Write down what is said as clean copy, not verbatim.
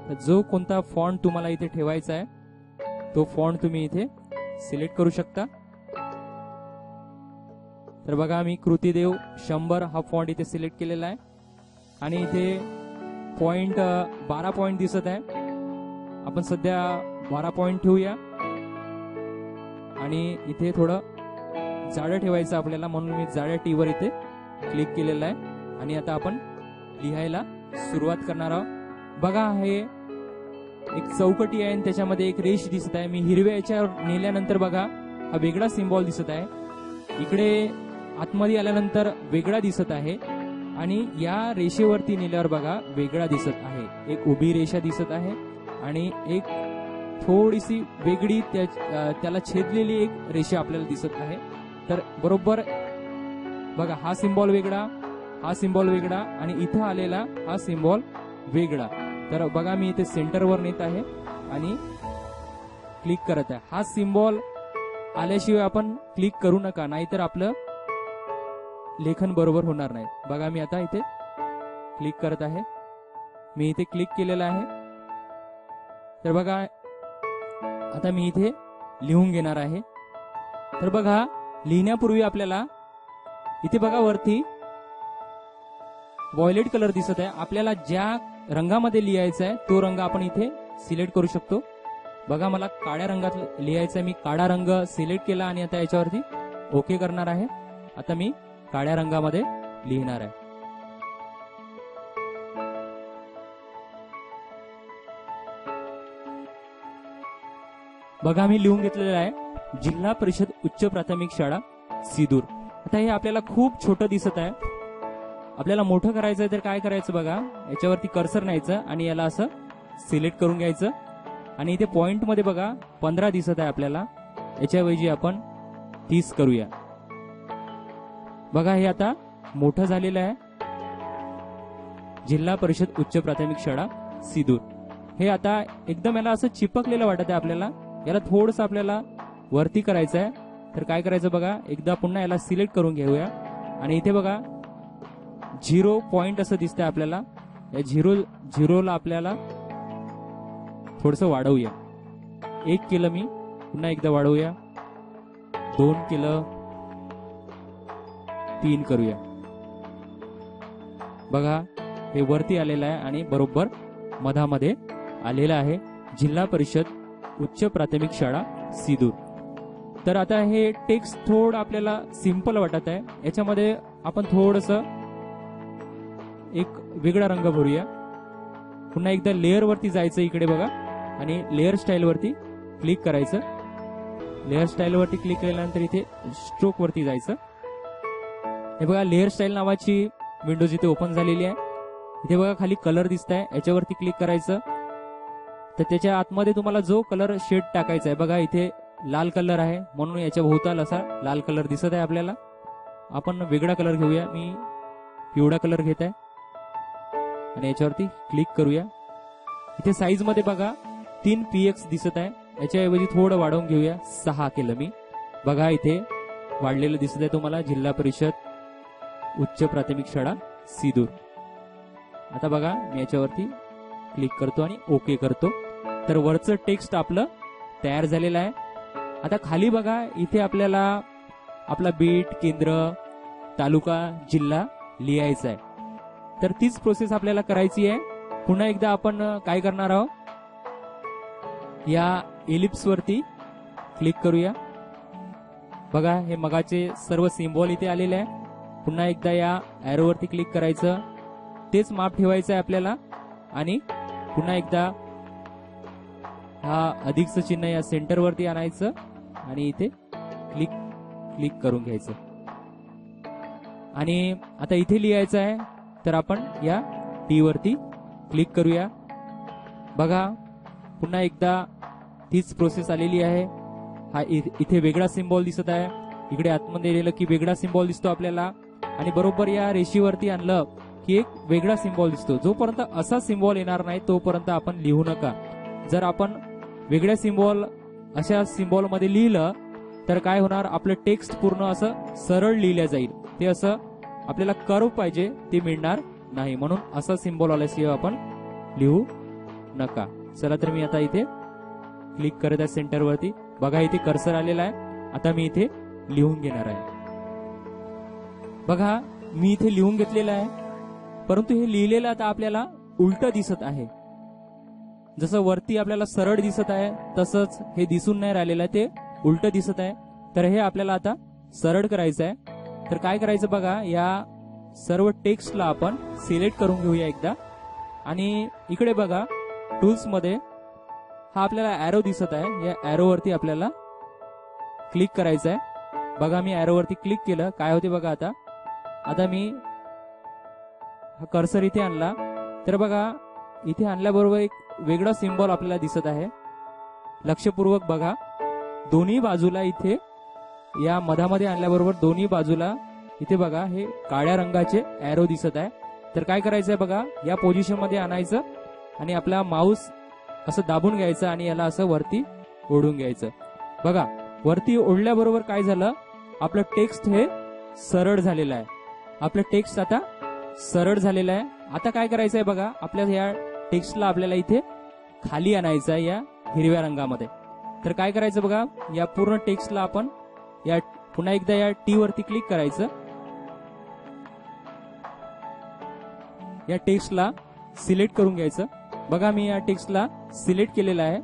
तर जो कोणता फॉन्ट तुम्हाला इथे ठेवायचा आहे तो फॉन्ट तुम्ही इथे सिलेक्ट करू शकता। तर बघा मी कृतीदेव 100 हा फॉन्ट इथे सिलेक्ट केलेला आहे आणि इथे पॉइंट 12 पॉइंट दिसत आहे। आपण सध्या 12 पॉइंट ठेवूया आणि इथे थोडं जाडं ठेवायचं आपल्याला, म्हणून मी जाड्या टी वर इथे क्लिक केलेलं आहे आणि आता आपण लिहायला सुरुवात करणार आहोत। बघा हे एक चौकटी आहे आणि त्याच्यामध्ये एक रेष दिसत आहे। मी हिरव्या याच्यावर नेल्यानंतर बघा हा वेगळा सिम्बॉल दिसत आहे, इकडे आतमध्ये आल्यानंतर वेगळा दिसत आहे आणि या रेषेवरती नेल्यावर बघा वेगळा दिसत आहे। एक उभी रेषा दिसत आहे आणि एक थोडीशी वेगळी त्याला छेदलेली एक रेषा आपल्याला दिसत आहे। तर बरोबर बघा हा सिम्बॉल वेगळा, हा सिम्बॉल वेगळा आणि इथं आलेला हा सिम्बॉल वेगळा। तर बघा मी इथे सेंटरवर नेत आहे आणि क्लिक करत आहे। हा सिम्बॉल आल्याशिवाय आपण क्लिक करू नका, नाहीतर आपलं लेखन बरोबर होणार नाही। बघा मी आता इथे क्लिक करत आहे, मी इथे क्लिक केलेलं आहे। तर बघा आता मी इथे लिहून घेणार आहे। तर बघा लिहिण्यापूर्वी आपल्याला इथे बघा वरती व्हायोलेट कलर दिसत आहे, आपल्याला ज्या रंगामध्ये लिहायचा आहे तो रंग आपण इथे सिलेक्ट करू शकतो। बघा मला काळ्या रंगात लिहायचं आहे, मी काळा रंग सिलेक्ट केला आणि आता याच्यावरती ओके करणार आहे। आता मी काळ्या रंगामध्ये लिहिणार आहे। बघा मी लिहून घेतलेलं आहे जिल्हा परिषद उच्च प्राथमिक शाळा सिदूर। आता हे आपल्याला खूप छोटं दिसत आहे, आपल्याला मोठं करायचं आहे तर काय करायचं बघा, याच्यावरती कर्सर न्यायचं आणि याला असं सिलेक्ट करून घ्यायचं आणि इथे पॉइंट मध्ये बघा 15 दिसत आहे आपल्याला, याच्याऐवजी आपण 30 करूया। बघा हे आता मोठं झालेलं आहे, जिल्हा परिषद उच्च प्राथमिक शाळा सिदूर। हे आता एकदम याला असं चिपकलेलं वाटत आहे आपल्याला, याला थोडंसं आपल्याला वरती करायचं आहे। तर काय करायचं बघा, एकदा पुन्हा याला सिलेक्ट करून घेऊया आणि इथे बघा 0 पॉइंट असं दिसतंय आपल्याला, या झिरोला आपल्याला थोडंसं वाढवूया। 1 केलं मी, पुन्हा एकदा वाढवूया, 2 केलं, 3 करूया। बघा हे वरती आलेलं आहे आणि बरोबर मधामध्ये आलेलं आहे जिल्हा परिषद उच्च प्राथमिक शाळा सिदूर। तर आता हे टेक्स्ट थोडं आपल्याला सिंपल वाटत आहे, याच्यामध्ये आपण थोडंसं एक वेगळा रंग भरूया। पुन्हा एकदा लेअर वरती जायचं इकडे बघा आणि लेअर स्टाईल वरती क्लिक करायचं। लेअर स्टाईल वरती क्लिक केल्यानंतर इथे स्ट्रोक वरती जायचं। हे बघा लेअर स्टाईल नावाची विंडोज इथे ओपन झालेली आहे। इथे बघा खाली कलर दिसत आहे, याच्यावरती क्लिक करायचं। तर त्याच्या आतमध्ये तुम्हाला जो कलर शेड टाकायचा आहे, बघा इथे लाल कलर आहे म्हणून याच्या भोवताल असा लाल कलर दिसत आहे आपल्याला। आपण वेगळा कलर घेऊया, मी पिवळा कलर घेत आहे आणि याच्यावरती क्लिक करूया। इथे साईज मध्ये बघा 3 px दिसत आहे, याच्याऐवजी थोडं वाढवून घेऊया, 6 केलं मी। बघा इथे वाढलेलं दिसत आहे तुम्हाला, जिल्हा परिषद उच्च प्राथमिक शाळा सिदूर। आता बघा मी याच्यावरती क्लिक करतो आणि ओके करतो। तर वरचं टेक्स्ट आपलं तयार झालेलं आहे। आता खाली बघा इथे आपल्याला आपला बीट, केंद्र, तालुका, जिल्हा लिहायचा आहे। तर तीच प्रोसेस आपल्याला करायची आहे। पुन्हा एकदा आपण काय करणार आहोत, या एलिप्स वरती क्लिक करूया। बघा हे मगाचे सर्व सिम्बॉल इथे आलेले आहे। पुन्हा एकदा या एरो वरती क्लिक करायचं, तेच माप ठेवायचं आहे आपल्याला आणि पुन्हा एकदा हा अधिकचं चिन्ह या सेंटर वरती आणायचं आणि इथे क्लिक करून घ्यायचं आणि आता इथे लिहायचं आहे। तर आपण या टी वरती क्लिक करूया। बघा पुन्हा एकदा तीच प्रोसेस आलेली आहे। हा इथे वेगळा सिम्बॉल दिसत आहे, इकडे आतमध्ये गेलं की वेगळा सिम्बॉल दिसतो आपल्याला आणि बरोबर या रेषेवरती आणलं की एक वेगळा सिम्बॉल दिसतो। जोपर्यंत असा सिम्बॉल येणार नाही तोपर्यंत आपण लिहू नका। जर आपण वेगळ्या सिम्बॉल अशा सिम्बॉल मध्ये लिहिलं तर काय होणार, आपलं टेक्स्ट पूर्ण असं सरळ लिहिलं जाईल, ते असं आपल्याला कर्व पाहिजे ते मिळणार नाही, म्हणून असा सिम्बॉल आल्याशिवाय आपण लिहू नका. चला तर मी आता इथे क्लिक करत आहे सेंटरवरती. बघा इथे कर्सर आलेला आहे. आता मी इथे लिहून घेणार आहे. बघा मी इथे लिहून घेतलेलं आहे, परंतु हे लिहिलेलं आता आपल्याला उलट दिसत आहे. जसं वरती आपल्याला सरळ दिसत आहे तसंच हे दिसून नाही राहिलेलं आहे, ते उलट दिसत आहे. तर हे आपल्याला आता सरळ करायचं आहे. तर काय करायचं बघा, या सर्व टेक्स्टला आपण सिलेक्ट करून घेऊया एकदा. आणि इकडे बघा टूल्स मध्ये हा आपल्याला ॲरो दिसत आहे, या ॲरोवरती आपल्याला क्लिक करायचं आहे. बघा मी ॲरोवरती क्लिक केलं, काय होते बघा आता मी हा कर्सर इथे आणला. तर बघा इथे आणल्याबरोबर एक वेगळा सिम्बॉल आपल्याला दिसत आहे. लक्षपूर्वक बघा, दोन्ही बाजूला इथे या मधामध्ये आणल्याबरोबर दोन्ही बाजूला इथे बघा हे काळ्या रंगाचे ॲरो दिसत आहे. तर काय करायचंय बघा, या पोझिशन मध्ये आणायचं आणि आपला माऊस असं दाबून घ्यायचं आणि याला असं वरती ओढून घ्यायचं. बघा वरती ओढल्याबरोबर काय झालं, आपलं टेक्स्ट हे सरळ झालेलं आहे. आपलं टेक्स्ट आता सरळ झालेलं आहे. आता काय करायचंय बघा, आपल्या या टेक्स्टला आपल्याला इथे खाली आणायचं आहे या हिरव्या रंगामध्ये. तर काय करायचं बघा, या पूर्ण टेक्स्टला आपण या पुन्हा एकदा या टी वरती क्लिक करायचं. या टेक्स्टला सिलेक्ट करून घ्यायचं. बघा मी या टेक्स्टला सिलेक्ट केलेलं आहे.